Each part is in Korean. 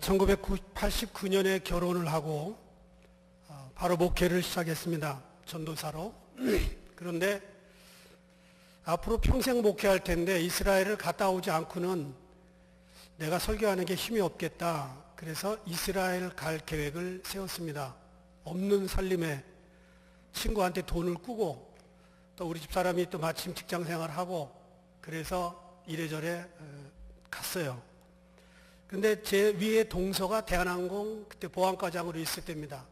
제가 1989년에 결혼을 하고 바로 목회를 시작했습니다. 전도사로. 그런데 앞으로 평생 목회할 텐데 이스라엘을 갔다 오지 않고는 내가 설교하는 게 힘이 없겠다. 그래서 이스라엘 갈 계획을 세웠습니다. 없는 살림에 친구한테 돈을 꾸고 또 우리 집사람이 또 마침 직장생활을 하고 그래서 이래저래 갔어요. 근데 제 위에 동서가 대한항공 그때 보안과장으로 있을 때입니다.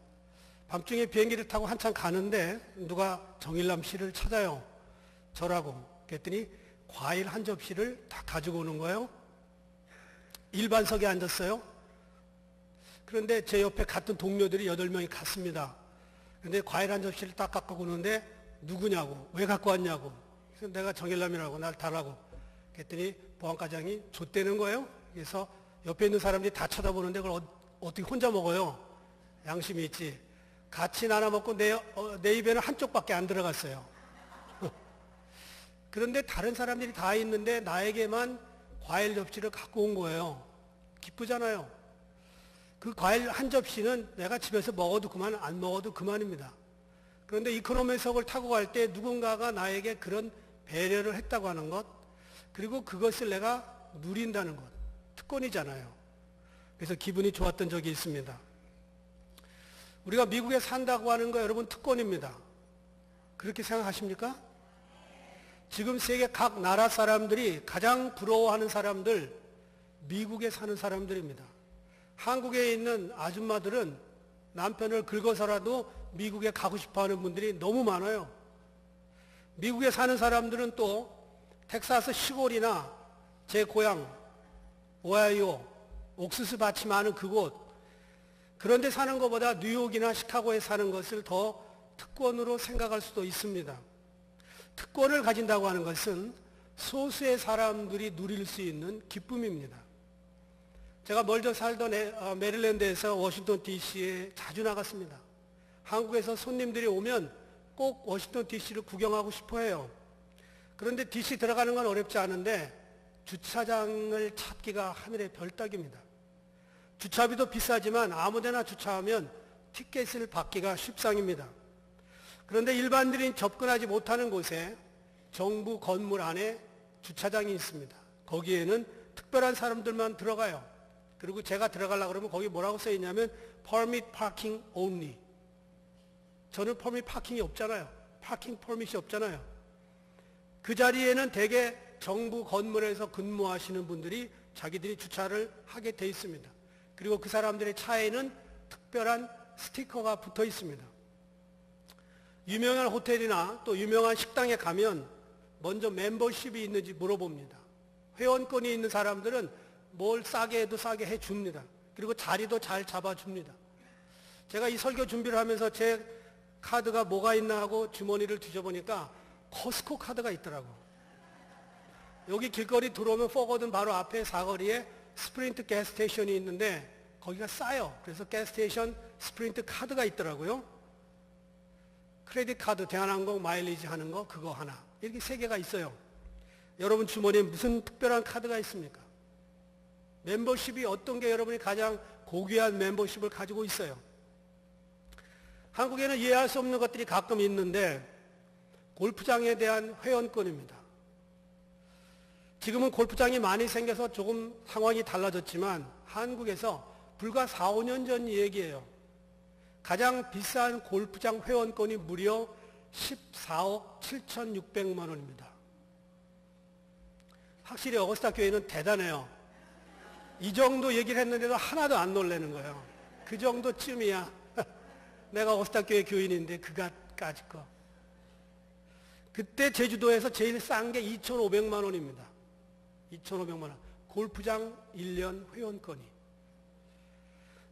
밤중에 비행기를 타고 한참 가는데 누가 정일남 씨를 찾아요. 저라고. 그랬더니 과일 한 접시를 다 가지고 오는 거예요. 일반석에 앉았어요. 그런데 제 옆에 같은 동료들이 8명이 갔습니다. 근데 과일 한 접시를 딱 갖고 오는데 누구냐고, 왜 갖고 왔냐고. 그래서 내가 정일남이라고, 날 달라고. 그랬더니 보안과장이 줬대는 거예요. 그래서 옆에 있는 사람들이 다 쳐다보는데 그걸 어떻게 혼자 먹어요? 양심이 있지. 같이 나눠 먹고 내 입에는 한쪽밖에 안 들어갔어요. 그런데 다른 사람들이 다 있는데 나에게만 과일 접시를 갖고 온 거예요. 기쁘잖아요. 그 과일 한 접시는 내가 집에서 먹어도 그만, 안 먹어도 그만입니다. 그런데 이코노미석을 타고 갈 때 누군가가 나에게 그런 배려를 했다고 하는 것, 그리고 그것을 내가 누린다는 것, 특권이잖아요. 그래서 기분이 좋았던 적이 있습니다. 우리가 미국에 산다고 하는 거 여러분 특권입니다. 그렇게 생각하십니까? 지금 세계 각 나라 사람들이 가장 부러워하는 사람들, 미국에 사는 사람들입니다. 한국에 있는 아줌마들은 남편을 긁어서라도 미국에 가고 싶어하는 분들이 너무 많아요. 미국에 사는 사람들은 또 텍사스 시골이나 제 고향 오하이오 옥수수 밭이 많은 그곳, 그런 데 사는 것보다 뉴욕이나 시카고에 사는 것을 더 특권으로 생각할 수도 있습니다. 특권을 가진다고 하는 것은 소수의 사람들이 누릴 수 있는 기쁨입니다. 제가 멀리 살던 메릴랜드에서 워싱턴 DC에 자주 나갔습니다. 한국에서 손님들이 오면 꼭 워싱턴 DC를 구경하고 싶어 해요. 그런데 DC 들어가는 건 어렵지 않은데 주차장을 찾기가 하늘의 별따기입니다. 주차비도 비싸지만 아무데나 주차하면 티켓을 받기가 쉽상입니다. 그런데 일반인들이 접근하지 못하는 곳에 정부 건물 안에 주차장이 있습니다. 거기에는 특별한 사람들만 들어가요. 그리고 제가 들어가려고 그러면 거기 뭐라고 써 있냐면 Permit Parking Only. 저는 퍼밋 파킹이 없잖아요. 파킹 퍼밋이 없잖아요. 그 자리에는 대개 정부 건물에서 근무하시는 분들이 자기들이 주차를 하게 돼 있습니다. 그리고 그 사람들의 차에는 특별한 스티커가 붙어 있습니다. 유명한 호텔이나 또 유명한 식당에 가면 먼저 멤버십이 있는지 물어봅니다. 회원권이 있는 사람들은 뭘 싸게 해도 싸게 해줍니다. 그리고 자리도 잘 잡아줍니다. 제가 이 설교 준비를 하면서 제 카드가 뭐가 있나 하고 주머니를 뒤져보니까 코스코 카드가 있더라고. 여기 길거리 들어오면 포거든 바로 앞에 사거리에 스프린트 가스스테이션이 있는데 거기가 싸요. 그래서 가스스테이션 스프린트 카드가 있더라고요. 크레딧 카드, 대한항공 마일리지 하는 거 그거 하나. 이렇게 3개가 있어요. 여러분 주머니에 무슨 특별한 카드가 있습니까? 멤버십이 어떤 게 여러분이 가장 고귀한 멤버십을 가지고 있어요? 한국에는 이해할 수 없는 것들이 가끔 있는데 골프장에 대한 회원권입니다. 지금은 골프장이 많이 생겨서 조금 상황이 달라졌지만 한국에서 불과 4, 5년 전 얘기예요. 가장 비싼 골프장 회원권이 무려 14억 7,600만 원입니다. 확실히 어거스타 교회는 대단해요. 이 정도 얘기를 했는데도 하나도 안 놀라는 거예요. 그 정도쯤이야. 내가 어거스타 교회 교인인데 그까짓 거. 그때 제주도에서 제일 싼 게 2,500만 원입니다. 2,500만 원. 골프장 1년 회원권이.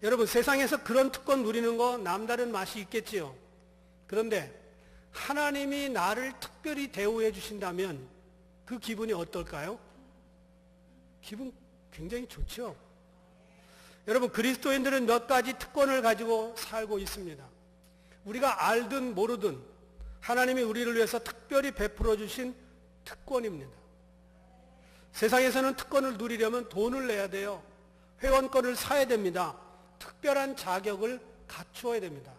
여러분 세상에서 그런 특권 누리는 거 남다른 맛이 있겠지요. 그런데 하나님이 나를 특별히 대우해 주신다면 그 기분이 어떨까요? 기분 굉장히 좋죠. 여러분 그리스도인들은 몇 가지 특권을 가지고 살고 있습니다. 우리가 알든 모르든 하나님이 우리를 위해서 특별히 베풀어 주신 특권입니다. 세상에서는 특권을 누리려면 돈을 내야 돼요. 회원권을 사야 됩니다. 특별한 자격을 갖추어야 됩니다.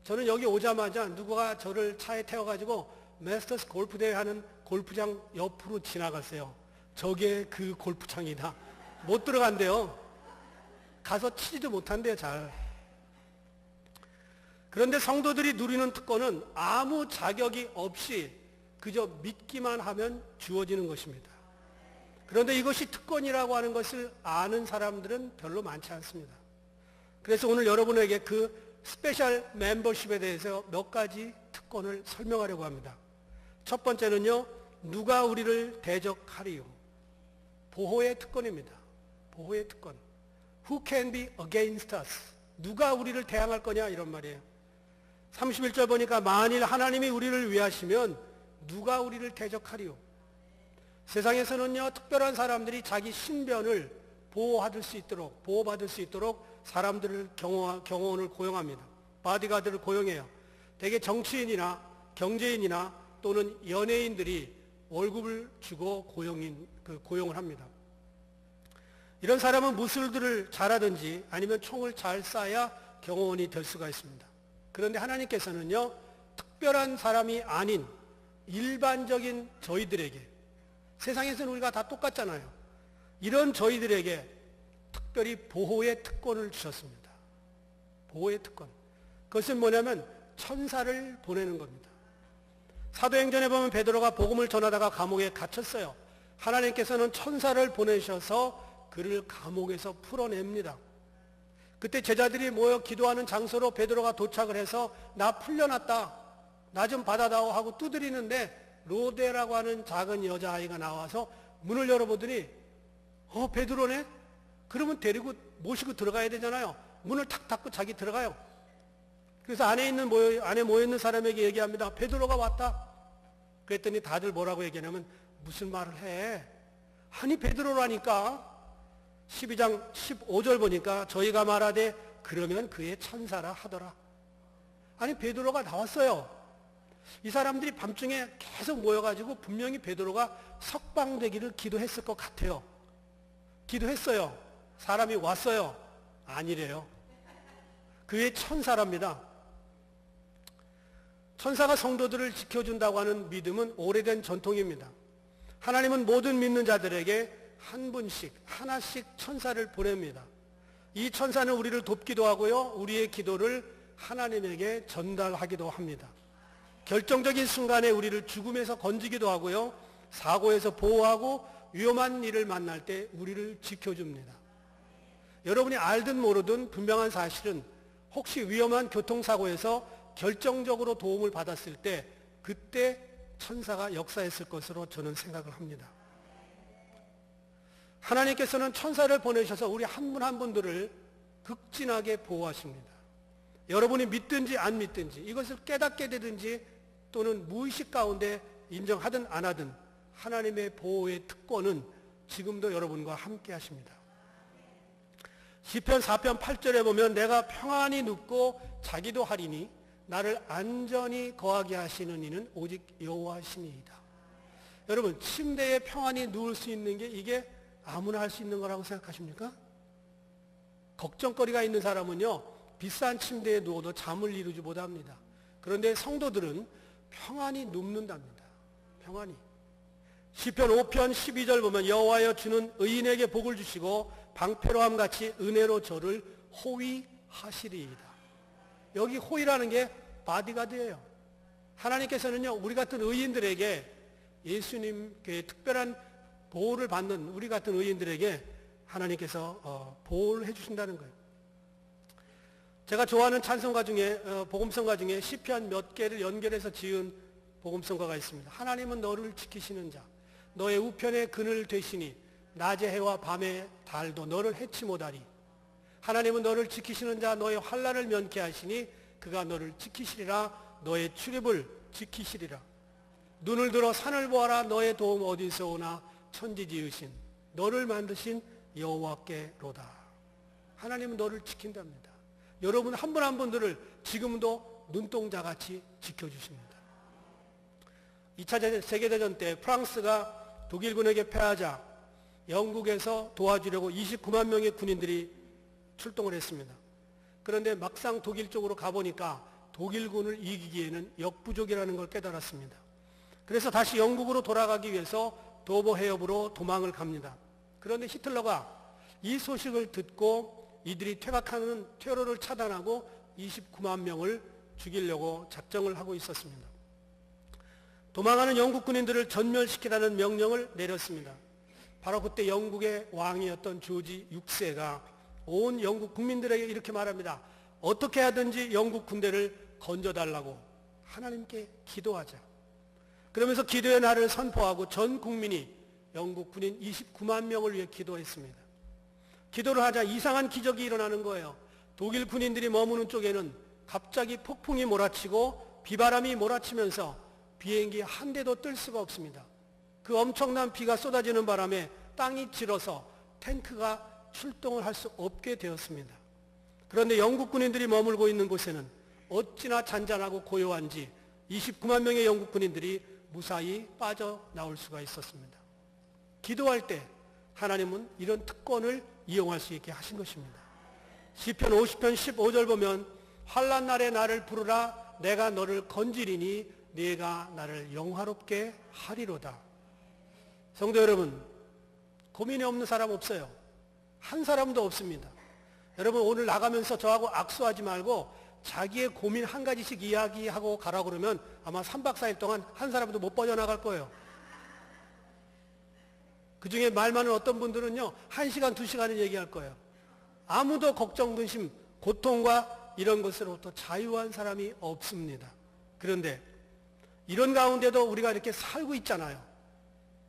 저는 여기 오자마자 누구가 저를 차에 태워가지고 메스터스 골프대회 하는 골프장 옆으로 지나갔어요. 저게 그 골프장이다. 못 들어간대요. 가서 치지도 못한대요, 잘. 그런데 성도들이 누리는 특권은 아무 자격이 없이 그저 믿기만 하면 주어지는 것입니다. 그런데 이것이 특권이라고 하는 것을 아는 사람들은 별로 많지 않습니다. 그래서 오늘 여러분에게 그 스페셜 멤버십에 대해서 몇 가지 특권을 설명하려고 합니다. 첫 번째는요, 누가 우리를 대적하리요? 보호의 특권입니다. 보호의 특권. Who can be against us? 누가 우리를 대항할 거냐? 이런 말이에요. 31절 보니까 만일 하나님이 우리를 위하시면 누가 우리를 대적하리요? 세상에서는요, 특별한 사람들이 자기 신변을 보호받을 수 있도록 사람들을 경호원을 고용합니다. 바디가드를 고용해요. 대개 정치인이나 경제인이나 또는 연예인들이 월급을 주고 고용을 합니다. 이런 사람은 무술들을 잘하든지 아니면 총을 잘 쏴야 경호원이 될 수가 있습니다. 그런데 하나님께서는요, 특별한 사람이 아닌 일반적인 저희들에게, 세상에서는 우리가 다 똑같잖아요. 이런 저희들에게 특별히 보호의 특권을 주셨습니다. 보호의 특권. 그것은 뭐냐면 천사를 보내는 겁니다. 사도행전에 보면 베드로가 복음을 전하다가 감옥에 갇혔어요. 하나님께서는 천사를 보내셔서 그를 감옥에서 풀어냅니다. 그때 제자들이 모여 기도하는 장소로 베드로가 도착을 해서 나 풀려났다, 나 좀 받아다오 하고 두드리는데 로데라고 하는 작은 여자아이가 나와서 문을 열어보더니 베드로네? 그러면 데리고 모시고 들어가야 되잖아요. 문을 탁 닫고 자기 들어가요. 그래서 안에 모여있는 사람에게 얘기합니다. 베드로가 왔다. 그랬더니 다들 뭐라고 얘기하냐면 무슨 말을 해? 아니 베드로라니까. 12장 15절 보니까 저희가 말하되 그러면 그의 천사라 하더라. 아니 베드로가 나왔어요. 이 사람들이 밤중에 계속 모여가지고 분명히 베드로가 석방되기를 기도했을 것 같아요. 기도했어요. 사람이 왔어요. 아니래요. 그의 천사랍니다. 천사가 성도들을 지켜준다고 하는 믿음은 오래된 전통입니다. 하나님은 모든 믿는 자들에게 한 분씩, 하나씩 천사를 보냅니다. 이 천사는 우리를 돕기도 하고요, 우리의 기도를 하나님에게 전달하기도 합니다. 결정적인 순간에 우리를 죽음에서 건지기도 하고요, 사고에서 보호하고 위험한 일을 만날 때 우리를 지켜줍니다. 여러분이 알든 모르든 분명한 사실은 혹시 위험한 교통사고에서 결정적으로 도움을 받았을 때 그때 천사가 역사했을 것으로 저는 생각을 합니다. 하나님께서는 천사를 보내셔서 우리 한 분 한 분들을 극진하게 보호하십니다. 여러분이 믿든지 안 믿든지, 이것을 깨닫게 되든지 또는 무의식 가운데 인정하든 안 하든 하나님의 보호의 특권은 지금도 여러분과 함께 하십니다. 시편 4편 8절에 보면 내가 평안히 눕고 자기도 하리니 나를 안전히 거하게 하시는 이는 오직 여호와시니이다. 여러분, 침대에 평안히 누울 수 있는 게 이게 아무나 할 수 있는 거라고 생각하십니까? 걱정거리가 있는 사람은요, 비싼 침대에 누워도 잠을 이루지 못합니다. 그런데 성도들은 평안히 눕는답니다. 평안히. 시편 5편 12절 보면 여호와여 주는 의인에게 복을 주시고 방패로함 같이 은혜로 저를 호위하시리이다. 여기 호위라는 게 바디가드예요. 하나님께서는요, 우리 같은 의인들에게, 예수님께 특별한 보호를 받는 우리 같은 의인들에게 하나님께서 보호를 해주신다는 거예요. 제가 좋아하는 찬송가 중에, 복음성가 중에 시편 몇 개를 연결해서 지은 복음성가가 있습니다. 하나님은 너를 지키시는 자, 너의 우편에 그늘 되시니 낮의 해와 밤의 달도 너를 해치 못하리. 하나님은 너를 지키시는 자, 너의 환난을 면케 하시니 그가 너를 지키시리라. 너의 출입을 지키시리라. 눈을 들어 산을 보아라. 너의 도움 어디서 오나. 천지 지으신 너를 만드신 여호와께로다. 하나님은 너를 지킨답니다. 여러분 한 분 한 분들을 지금도 눈동자같이 지켜주십니다. 2차 세계대전 때 프랑스가 독일군에게 패하자 영국에서 도와주려고 29만 명의 군인들이 출동을 했습니다. 그런데 막상 독일 쪽으로 가보니까 독일군을 이기기에는 역부족이라는 걸 깨달았습니다. 그래서 다시 영국으로 돌아가기 위해서 도버 해협으로 도망을 갑니다. 그런데 히틀러가 이 소식을 듣고 이들이 퇴각하는 퇴로를 차단하고 29만 명을 죽이려고 작정을 하고 있었습니다. 도망하는 영국 군인들을 전멸시키라는 명령을 내렸습니다. 바로 그때 영국의 왕이었던 조지 6세가 온 영국 국민들에게 이렇게 말합니다. 어떻게 하든지 영국 군대를 건져달라고 하나님께 기도하자. 그러면서 기도의 날을 선포하고 전 국민이 영국 군인 29만 명을 위해 기도했습니다. 기도를 하자 이상한 기적이 일어나는 거예요. 독일 군인들이 머무는 쪽에는 갑자기 폭풍이 몰아치고 비바람이 몰아치면서 비행기 한 대도 뜰 수가 없습니다. 그 엄청난 비가 쏟아지는 바람에 땅이 질어서 탱크가 출동을 할 수 없게 되었습니다. 그런데 영국 군인들이 머물고 있는 곳에는 어찌나 잔잔하고 고요한지 29만 명의 영국 군인들이 무사히 빠져나올 수가 있었습니다. 기도할 때 하나님은 이런 특권을 이용할 수 있게 하신 것입니다. 시편 50편 15절 보면 환난 날에 나를 부르라 내가 너를 건지리니 네가 나를 영화롭게 하리로다. 성도 여러분, 고민이 없는 사람 없어요. 한 사람도 없습니다. 여러분 오늘 나가면서 저하고 악수하지 말고 자기의 고민 한 가지씩 이야기하고 가라고 그러면 아마 3박 4일 동안 한 사람도 못 빠져나갈 거예요. 그 중에 말 많은 어떤 분들은요 1시간, 2시간을 얘기할 거예요. 아무도 걱정, 근심, 고통과 이런 것으로부터 자유한 사람이 없습니다. 그런데 이런 가운데도 우리가 이렇게 살고 있잖아요.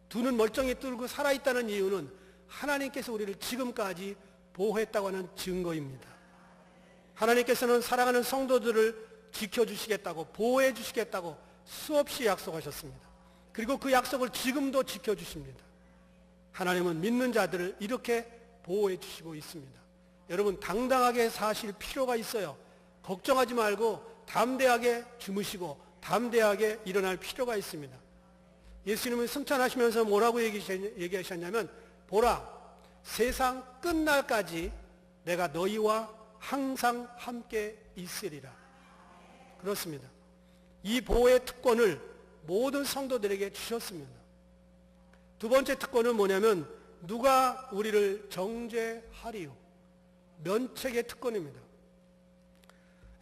두 눈 멀쩡히 뜨고 살아있다는 이유는 하나님께서 우리를 지금까지 보호했다고 하는 증거입니다. 하나님께서는 사랑하는 성도들을 지켜주시겠다고 보호해 주시겠다고 수없이 약속하셨습니다. 그리고 그 약속을 지금도 지켜주십니다. 하나님은 믿는 자들을 이렇게 보호해 주시고 있습니다. 여러분 당당하게 사실 필요가 있어요. 걱정하지 말고 담대하게 주무시고 담대하게 일어날 필요가 있습니다. 예수님은 승천하시면서 뭐라고 얘기하셨냐면 보라 세상 끝날까지 내가 너희와 항상 함께 있으리라. 그렇습니다. 이 보호의 특권을 모든 성도들에게 주셨습니다. 두 번째 특권은 뭐냐면 누가 우리를 정죄하리요. 면책의 특권입니다.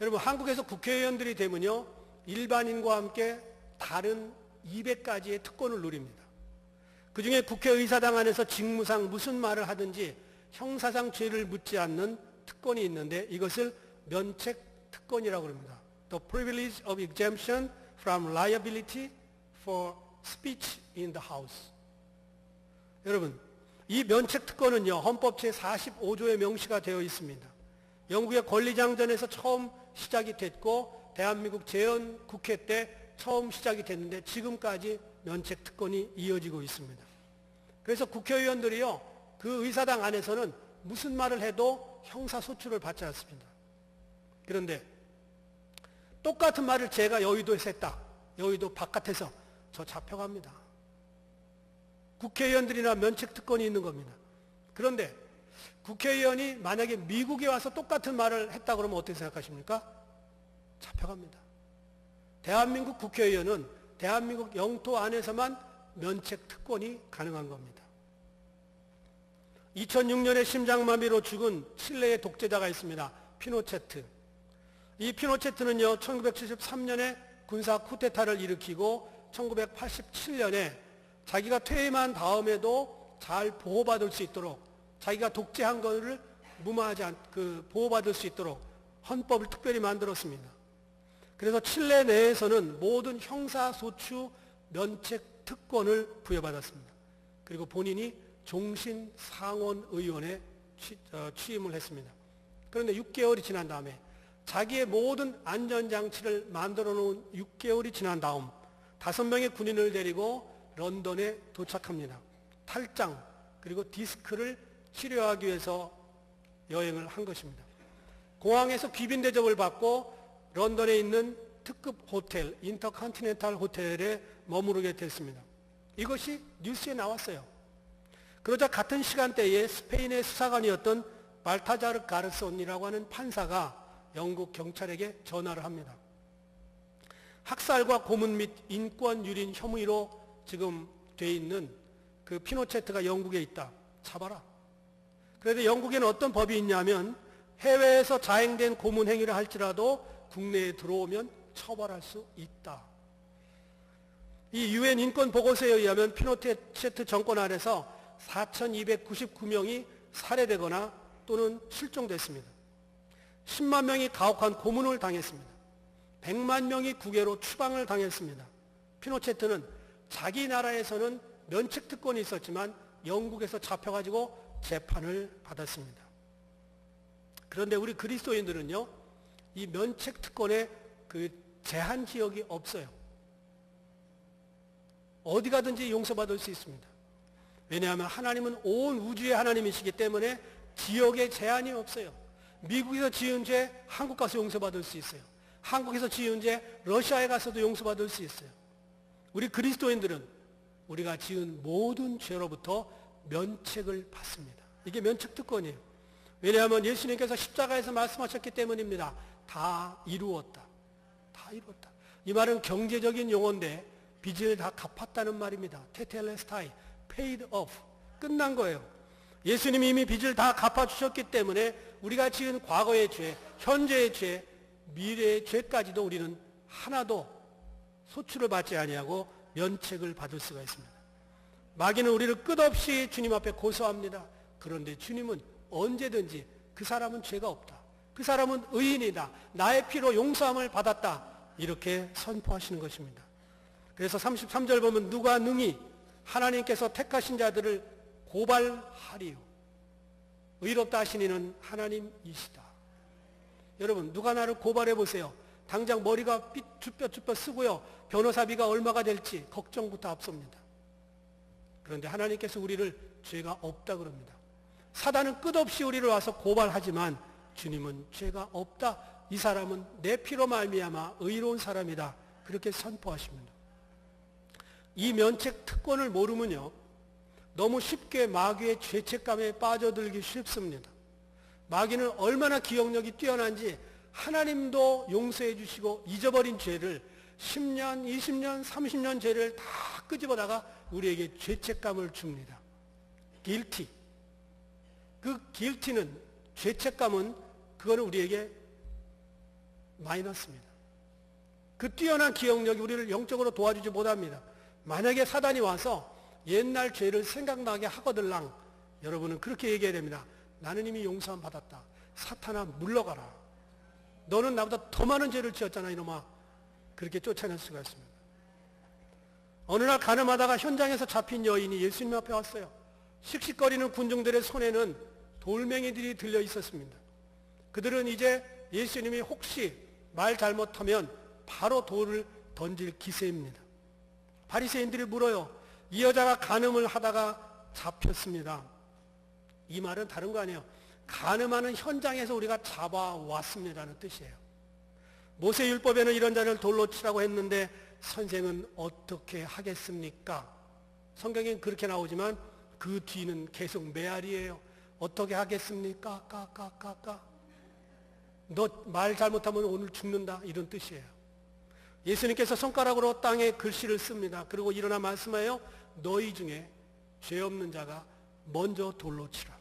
여러분 한국에서 국회의원들이 되면요 일반인과 함께 다른 200가지의 특권을 누립니다. 그 중에 국회의사당 안에서 직무상 무슨 말을 하든지 형사상 죄를 묻지 않는 특권이 있는데 이것을 면책 특권이라고 합니다. The privilege of exemption from liability for speech in the House. 여러분 이 면책 특권은요 헌법 제45조에 명시가 되어 있습니다. 영국의 권리장전에서 처음 시작이 됐고 대한민국 재헌국회 때 처음 시작이 됐는데 지금까지 면책 특권이 이어지고 있습니다. 그래서 국회의원들이요 그 의사당 안에서는 무슨 말을 해도 형사소출을 받지 않습니다. 그런데 똑같은 말을 제가 여의도에서 했다. 여의도 바깥에서 저 잡혀갑니다. 국회의원들이나 면책특권이 있는 겁니다. 그런데 국회의원이 만약에 미국에 와서 똑같은 말을 했다 그러면 어떻게 생각하십니까? 잡혀갑니다. 대한민국 국회의원은 대한민국 영토 안에서만 면책특권이 가능한 겁니다. 2006년에 심장마비로 죽은 칠레의 독재자가 있습니다. 피노체트. 이 피노체트는요 1973년에 군사 쿠데타를 일으키고 1987년에 자기가 퇴임한 다음에도 잘 보호받을 수 있도록 자기가 독재한 것을 무마하지 보호받을 수 있도록 헌법을 특별히 만들었습니다. 그래서 칠레 내에서는 모든 형사소추 면책 특권을 부여받았습니다. 그리고 본인이 종신상원의원에 취임을 했습니다. 그런데 6개월이 지난 다음에 자기의 모든 안전장치를 만들어 놓은 6개월이 지난 다음 5명의 군인을 데리고 런던에 도착합니다. 탈장 그리고 디스크를 치료하기 위해서 여행을 한 것입니다. 공항에서 귀빈 대접을 받고 런던에 있는 특급 호텔 인터컨티넨탈 호텔에 머무르게 됐습니다. 이것이 뉴스에 나왔어요. 그러자 같은 시간대에 스페인의 수사관이었던 발타자르 가르손이라고 하는 판사가 영국 경찰에게 전화를 합니다. 학살과 고문 및 인권 유린 혐의로 지금 돼 있는 그 피노체트가 영국에 있다. 잡아라. 그런데 영국에는 어떤 법이 있냐면 해외에서 자행된 고문 행위를 할지라도 국내에 들어오면 처벌할 수 있다. 이 유엔 인권 보고서에 의하면 피노체트 정권 아래서 4,299명이 살해되거나 또는 실종됐습니다. 10만 명이 가혹한 고문을 당했습니다. 100만 명이 국외로 추방을 당했습니다. 피노체트는 자기 나라에서는 면책 특권이 있었지만 영국에서 잡혀가지고 재판을 받았습니다. 그런데 우리 그리스도인들은요, 이 면책 특권에 그 제한 지역이 없어요. 어디 가든지 용서받을 수 있습니다. 왜냐하면 하나님은 온 우주의 하나님이시기 때문에 지역에 제한이 없어요. 미국에서 지은 죄 한국 가서 용서받을 수 있어요. 한국에서 지은 죄 러시아에 가서도 용서받을 수 있어요. 우리 그리스도인들은 우리가 지은 모든 죄로부터 면책을 받습니다. 이게 면책 특권이에요. 왜냐하면 예수님께서 십자가에서 말씀하셨기 때문입니다. 다 이루었다. 다 이루었다. 이 말은 경제적인 용어인데 빚을 다 갚았다는 말입니다. 테텔레스타이, paid off. 끝난 거예요. 예수님이 이미 빚을 다 갚아주셨기 때문에 우리가 지은 과거의 죄, 현재의 죄, 미래의 죄까지도 우리는 하나도 소출을 받지 아니하고 면책을 받을 수가 있습니다. 마귀는 우리를 끝없이 주님 앞에 고소합니다. 그런데 주님은 언제든지 그 사람은 죄가 없다. 그 사람은 의인이다. 나의 피로 용서함을 받았다. 이렇게 선포하시는 것입니다. 그래서 33절 보면 누가 능히 하나님께서 택하신 자들을 고발하리요. 의롭다 하신 이는 하나님이시다. 여러분, 누가 나를 고발해 보세요. 당장 머리가 쭈뼛쭈뼛 쓰고요. 변호사비가 얼마가 될지 걱정부터 앞섭니다. 그런데 하나님께서 우리를 죄가 없다 그럽니다. 사단은 끝없이 우리를 와서 고발하지만 주님은 죄가 없다. 이 사람은 내 피로 말미암아 의로운 사람이다. 그렇게 선포하십니다. 이 면책 특권을 모르면요, 너무 쉽게 마귀의 죄책감에 빠져들기 쉽습니다. 마귀는 얼마나 기억력이 뛰어난지 하나님도 용서해 주시고 잊어버린 죄를 10년, 20년, 30년 죄를 다 끄집어다가 우리에게 죄책감을 줍니다. guilty. 그 guilty는, 죄책감은 그거는 우리에게 마이너스입니다. 그 뛰어난 기억력이 우리를 영적으로 도와주지 못합니다. 만약에 사단이 와서 옛날 죄를 생각나게 하거들랑 여러분은 그렇게 얘기해야 됩니다. 나는 이미 용서함 받았다. 사탄아 물러가라. 너는 나보다 더 많은 죄를 지었잖아 이놈아. 그렇게 쫓아낼 수가 있습니다. 어느 날 가늠하다가 현장에서 잡힌 여인이 예수님 앞에 왔어요. 씩씩거리는 군중들의 손에는 돌멩이들이 들려 있었습니다. 그들은 이제 예수님이 혹시 말 잘못하면 바로 돌을 던질 기세입니다. 바리새인들이 물어요. 이 여자가 간음을 하다가 잡혔습니다. 이 말은 다른 거 아니에요. 간음하는 현장에서 우리가 잡아왔습니다는 뜻이에요. 모세율법에는 이런 자를 돌로 치라고 했는데 선생은 어떻게 하겠습니까? 성경엔 그렇게 나오지만 그 뒤는 계속 메아리예요. 어떻게 하겠습니까? 너 말 잘못하면 오늘 죽는다. 이런 뜻이에요. 예수님께서 손가락으로 땅에 글씨를 씁니다. 그리고 일어나 말씀하여 너희 중에 죄 없는 자가 먼저 돌로 치라.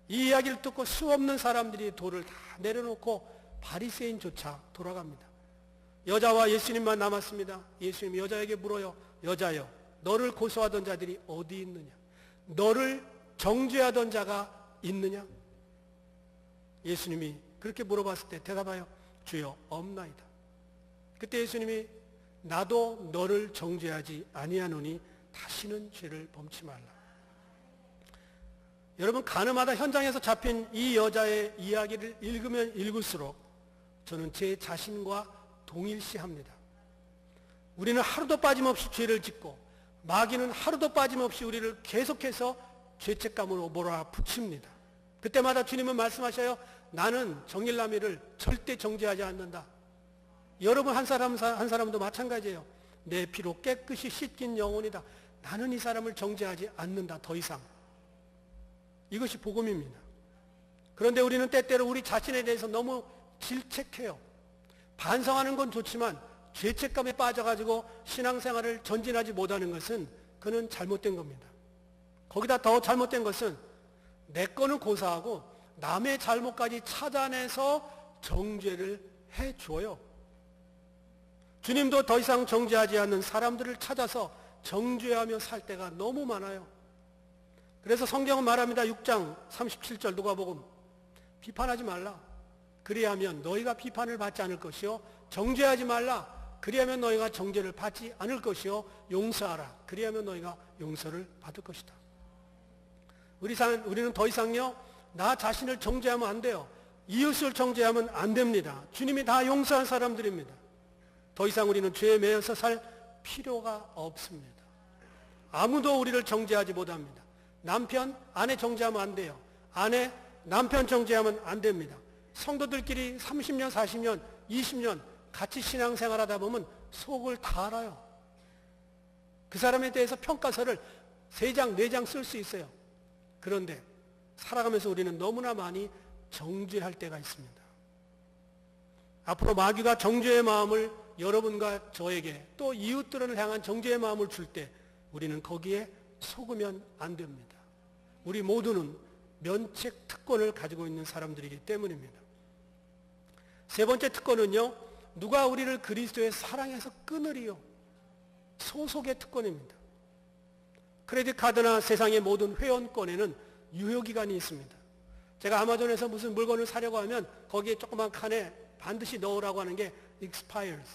이 이야기를 듣고 수없는 사람들이 돌을 다 내려놓고 바리새인조차 돌아갑니다. 여자와 예수님만 남았습니다. 예수님이 여자에게 물어요. 여자여, 너를 고소하던 자들이 어디 있느냐? 너를 정죄하던 자가 있느냐? 예수님이 그렇게 물어봤을 때 대답하여 주여 없나이다. 그때 예수님이 나도 너를 정죄하지 아니하노니 다시는 죄를 범치 말라. 여러분, 가늠하다 현장에서 잡힌 이 여자의 이야기를 읽으면 읽을수록 저는 제 자신과 동일시합니다. 우리는 하루도 빠짐없이 죄를 짓고 마귀는 하루도 빠짐없이 우리를 계속해서 죄책감으로 몰아붙입니다. 그때마다 주님은 말씀하셔요. 나는 정일남이를 절대 정죄하지 않는다. 여러분 한 사람도 마찬가지예요. 내 피로 깨끗이 씻긴 영혼이다. 나는 이 사람을 정죄하지 않는다. 더 이상. 이것이 복음입니다. 그런데 우리는 때때로 우리 자신에 대해서 너무 질책해요. 반성하는 건 좋지만 죄책감에 빠져가지고 신앙생활을 전진하지 못하는 것은 그는 잘못된 겁니다. 거기다 더 잘못된 것은 내 거는 고사하고 남의 잘못까지 찾아내서 정죄를 해줘요. 주님도 더 이상 정죄하지 않는 사람들을 찾아서 정죄하며 살 때가 너무 많아요. 그래서 성경은 말합니다. 6장 37절 누가복음, 비판하지 말라. 그리하면 너희가 비판을 받지 않을 것이요, 정죄하지 말라. 그리하면 너희가 정죄를 받지 않을 것이요, 용서하라. 그리하면 너희가 용서를 받을 것이다. 우리는 더 이상요, 나 자신을 정죄하면 안 돼요. 이웃을 정죄하면 안 됩니다. 주님이 다 용서한 사람들입니다. 더 이상 우리는 죄에 매여서 살 필요가 없습니다. 아무도 우리를 정죄하지 못합니다. 남편, 아내 정죄하면 안 돼요. 아내, 남편 정죄하면 안 됩니다. 성도들끼리 30년, 40년, 20년 같이 신앙생활하다 보면 속을 다 알아요. 그 사람에 대해서 평가서를 3장, 4장 쓸 수 있어요. 그런데 살아가면서 우리는 너무나 많이 정죄할 때가 있습니다. 앞으로 마귀가 정죄의 마음을 여러분과 저에게 또 이웃들을 향한 정죄의 마음을 줄 때 우리는 거기에 속으면 안 됩니다. 우리 모두는 면책 특권을 가지고 있는 사람들이기 때문입니다. 세 번째 특권은요, 누가 우리를 그리스도의 사랑에서 끊으리요? 소속의 특권입니다. 크레딧 카드나 세상의 모든 회원권에는 유효기간이 있습니다. 제가 아마존에서 무슨 물건을 사려고 하면 거기에 조그만 칸에 반드시 넣으라고 하는 게 expires.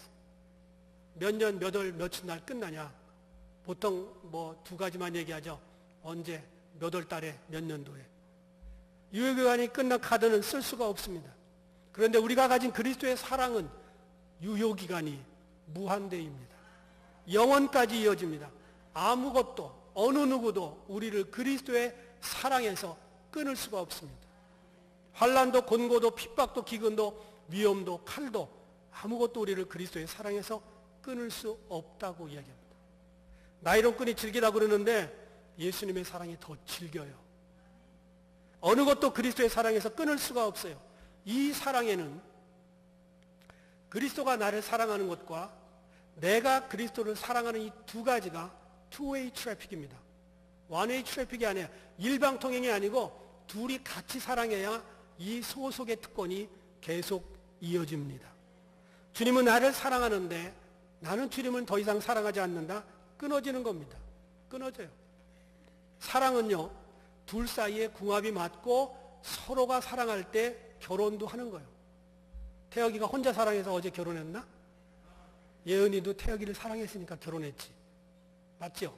몇 년, 몇 월, 며칠 날 끝나냐. 보통 뭐 2가지만 얘기하죠. 언제, 몇 월 달에, 몇 년도에. 유효기간이 끝난 카드는 쓸 수가 없습니다. 그런데 우리가 가진 그리스도의 사랑은 유효기간이 무한대입니다. 영원까지 이어집니다. 아무것도, 어느 누구도 우리를 그리스도의 사랑에서 끊을 수가 없습니다. 환난도, 곤고도, 핍박도, 기근도, 위험도, 칼도 아무것도 우리를 그리스도의 사랑에서 끊을 수 없다고 이야기합니다. 나이론 끈이 질기다고 그러는데 예수님의 사랑이 더 질겨요. 어느 것도 그리스도의 사랑에서 끊을 수가 없어요. 이 사랑에는 그리스도가 나를 사랑하는 것과 내가 그리스도를 사랑하는 이 2가지가 two-way 트래픽입니다. one-way 트래픽이 아니라 일방통행이 아니고 둘이 같이 사랑해야 이 소속의 특권이 계속 이어집니다. 주님은 나를 사랑하는데 나는 주님을 더 이상 사랑하지 않는다? 끊어지는 겁니다. 끊어져요. 사랑은요, 둘 사이에 궁합이 맞고 서로가 사랑할 때 결혼도 하는 거예요. 태혁이가 혼자 사랑해서 어제 결혼했나? 예은이도 태혁이를 사랑했으니까 결혼했지. 맞죠?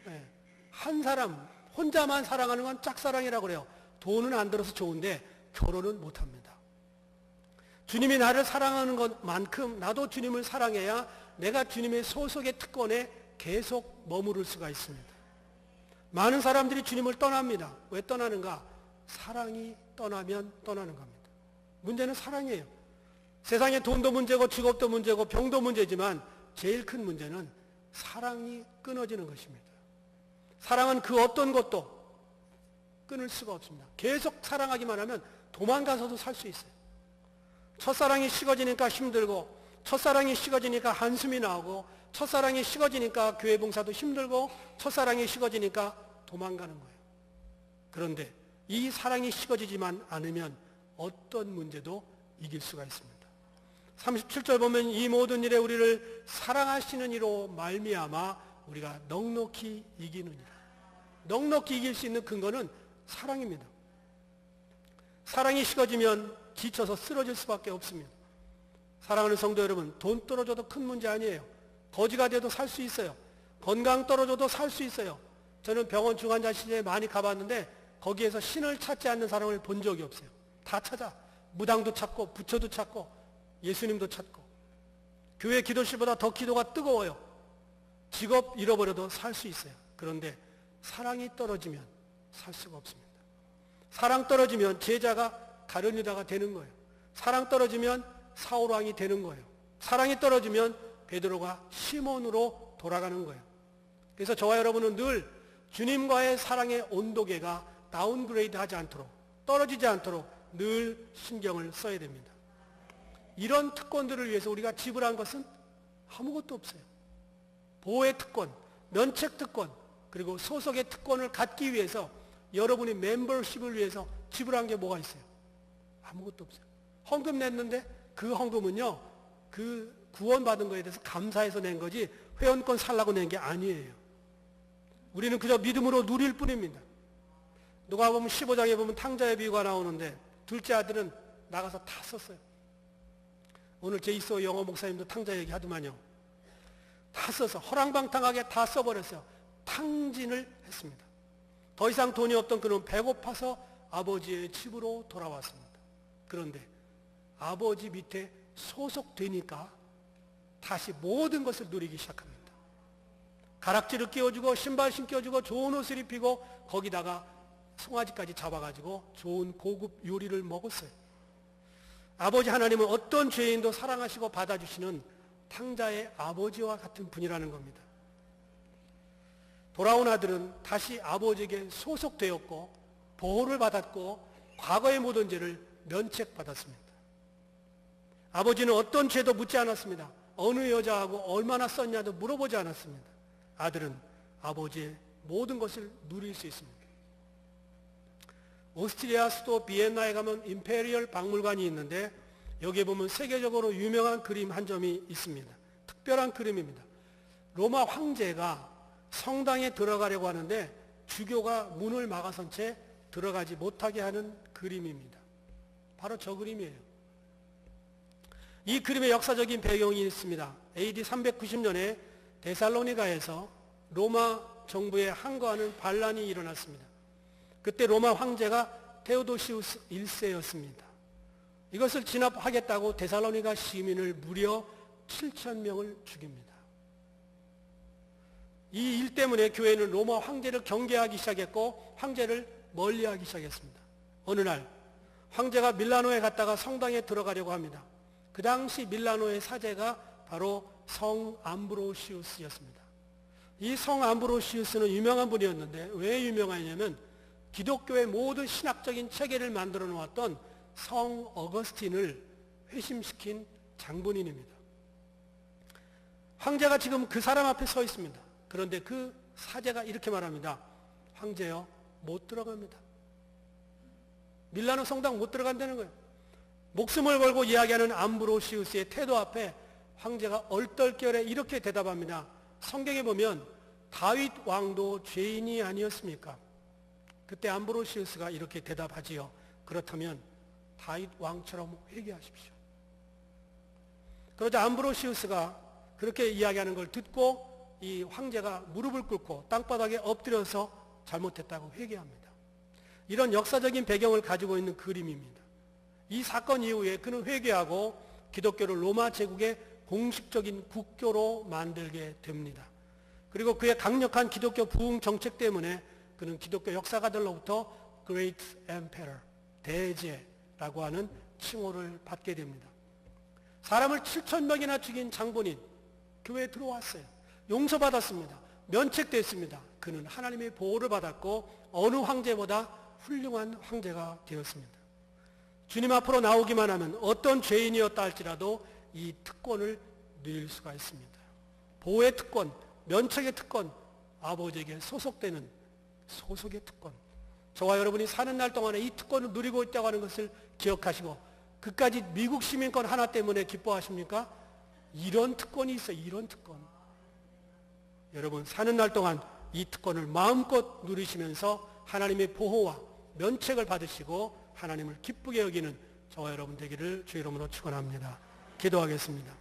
네. 한 사람 혼자만 사랑하는 건 짝사랑이라고 그래요. 돈은 안 들어서 좋은데 결혼은 못합니다. 주님이 나를 사랑하는 것만큼 나도 주님을 사랑해야 내가 주님의 소속의 특권에 계속 머무를 수가 있습니다. 많은 사람들이 주님을 떠납니다. 왜 떠나는가? 사랑이 떠나면 떠나는 겁니다. 문제는 사랑이에요. 세상에 돈도 문제고 직업도 문제고 병도 문제지만 제일 큰 문제는 사랑이 끊어지는 것입니다. 사랑은 그 어떤 것도 끊을 수가 없습니다. 계속 사랑하기만 하면 도망가서도 살 수 있어요. 첫사랑이 식어지니까 힘들고, 첫사랑이 식어지니까 한숨이 나오고, 첫사랑이 식어지니까 교회 봉사도 힘들고, 첫사랑이 식어지니까 도망가는 거예요. 그런데 이 사랑이 식어지지만 않으면 어떤 문제도 이길 수가 있습니다. 37절 보면 이 모든 일에 우리를 사랑하시는 이로 말미암아 우리가 넉넉히 이기느니라. 넉넉히 이길 수 있는 근거는 사랑입니다. 사랑이 식어지면 지쳐서 쓰러질 수밖에 없습니다. 사랑하는 성도 여러분, 돈 떨어져도 큰 문제 아니에요. 거지가 돼도 살 수 있어요. 건강 떨어져도 살 수 있어요. 저는 병원 중환자실에 많이 가봤는데 거기에서 신을 찾지 않는 사람을 본 적이 없어요. 다 찾아. 무당도 찾고 부처도 찾고 예수님도 찾고. 교회 기도실보다 더 기도가 뜨거워요. 직업 잃어버려도 살 수 있어요. 그런데 사랑이 떨어지면 살 수가 없습니다. 사랑 떨어지면 제자가 가룟 유다가 되는 거예요. 사랑 떨어지면 사울왕이 되는 거예요. 사랑이 떨어지면 베드로가 시몬으로 돌아가는 거예요. 그래서 저와 여러분은 늘 주님과의 사랑의 온도계가 다운그레이드 하지 않도록, 떨어지지 않도록 늘 신경을 써야 됩니다. 이런 특권들을 위해서 우리가 지불한 것은 아무것도 없어요. 보호의 특권, 면책 특권, 그리고 소속의 특권을 갖기 위해서 여러분이 멤버십을 위해서 지불한 게 뭐가 있어요? 아무것도 없어요. 헌금 냈는데 그 헌금은요, 그 구원받은 거에 대해서 감사해서 낸 거지 회원권 살라고 낸 게 아니에요. 우리는 그저 믿음으로 누릴 뿐입니다. 누가 보면 15장에 보면 탕자의 비유가 나오는데 둘째 아들은 나가서 다 썼어요. 오늘 제이소 영어 목사님도 탕자 얘기 하더만요. 다 써서 허랑방탕하게 다 써버렸어요. 탕진을 했습니다. 더 이상 돈이 없던 그는 배고파서 아버지의 집으로 돌아왔습니다. 그런데 아버지 밑에 소속되니까 다시 모든 것을 누리기 시작합니다. 가락지를 끼워주고 신발 신겨주고 좋은 옷을 입히고 거기다가 송아지까지 잡아가지고 좋은 고급 요리를 먹었어요. 아버지 하나님은 어떤 죄인도 사랑하시고 받아주시는 탕자의 아버지와 같은 분이라는 겁니다. 돌아온 아들은 다시 아버지에게 소속되었고 보호를 받았고 과거의 모든 죄를 면책받았습니다. 아버지는 어떤 죄도 묻지 않았습니다. 어느 여자하고 얼마나 썼냐도 물어보지 않았습니다. 아들은 아버지의 모든 것을 누릴 수 있습니다. 오스트리아 수도 비엔나에 가면 임페리얼 박물관이 있는데 여기에 보면 세계적으로 유명한 그림 한 점이 있습니다. 특별한 그림입니다. 로마 황제가 성당에 들어가려고 하는데 주교가 문을 막아선 채 들어가지 못하게 하는 그림입니다. 바로 저 그림이에요. 이 그림의 역사적인 배경이 있습니다. AD 390년에 데살로니가에서 로마 정부에 항거하는 반란이 일어났습니다. 그때 로마 황제가 테오도시우스 1세였습니다. 이것을 진압하겠다고 데살로니가 시민을 무려 7,000명을 죽입니다. 이 일 때문에 교회는 로마 황제를 경계하기 시작했고 황제를 멀리하기 시작했습니다. 어느 날 황제가 밀라노에 갔다가 성당에 들어가려고 합니다. 그 당시 밀라노의 사제가 바로 성 암브로시우스였습니다. 이 성 암브로시우스는 유명한 분이었는데 왜 유명하냐면 기독교의 모든 신학적인 체계를 만들어 놓았던 성 어거스틴을 회심시킨 장본인입니다. 황제가 지금 그 사람 앞에 서 있습니다. 그런데 그 사제가 이렇게 말합니다. 황제요, 못 들어갑니다. 밀라노 성당 못 들어간다는 거예요. 목숨을 걸고 이야기하는 암브로시우스의 태도 앞에 황제가 얼떨결에 이렇게 대답합니다. 성경에 보면 다윗 왕도 죄인이 아니었습니까? 그때 암브로시우스가 이렇게 대답하지요. 그렇다면 다윗 왕처럼 회개하십시오. 그러자 암브로시우스가 그렇게 이야기하는 걸 듣고 이 황제가 무릎을 꿇고 땅바닥에 엎드려서 잘못했다고 회개합니다. 이런 역사적인 배경을 가지고 있는 그림입니다. 이 사건 이후에 그는 회개하고 기독교를 로마 제국의 공식적인 국교로 만들게 됩니다. 그리고 그의 강력한 기독교 부흥 정책 때문에 그는 기독교 역사가들로부터 Great Emperor, 대제라고 하는 칭호를 받게 됩니다. 사람을 7,000명이나 죽인 장본인, 교회에 들어왔어요. 용서받았습니다. 면책됐습니다. 그는 하나님의 보호를 받았고 어느 황제보다 훌륭한 황제가 되었습니다. 주님 앞으로 나오기만 하면 어떤 죄인이었다 할지라도 이 특권을 누릴 수가 있습니다. 보호의 특권, 면책의 특권, 아버지에게 소속되는 소속의 특권. 저와 여러분이 사는 날 동안에 이 특권을 누리고 있다고 하는 것을 기억하시고 그까지 미국 시민권 하나 때문에 기뻐하십니까? 이런 특권이 있어요. 이런 특권. 여러분 사는 날 동안 이 특권을 마음껏 누리시면서 하나님의 보호와 면책을 받으시고 하나님을 기쁘게 여기는 저와 여러분 되기를 주의 이름으로 축원합니다. 기도하겠습니다.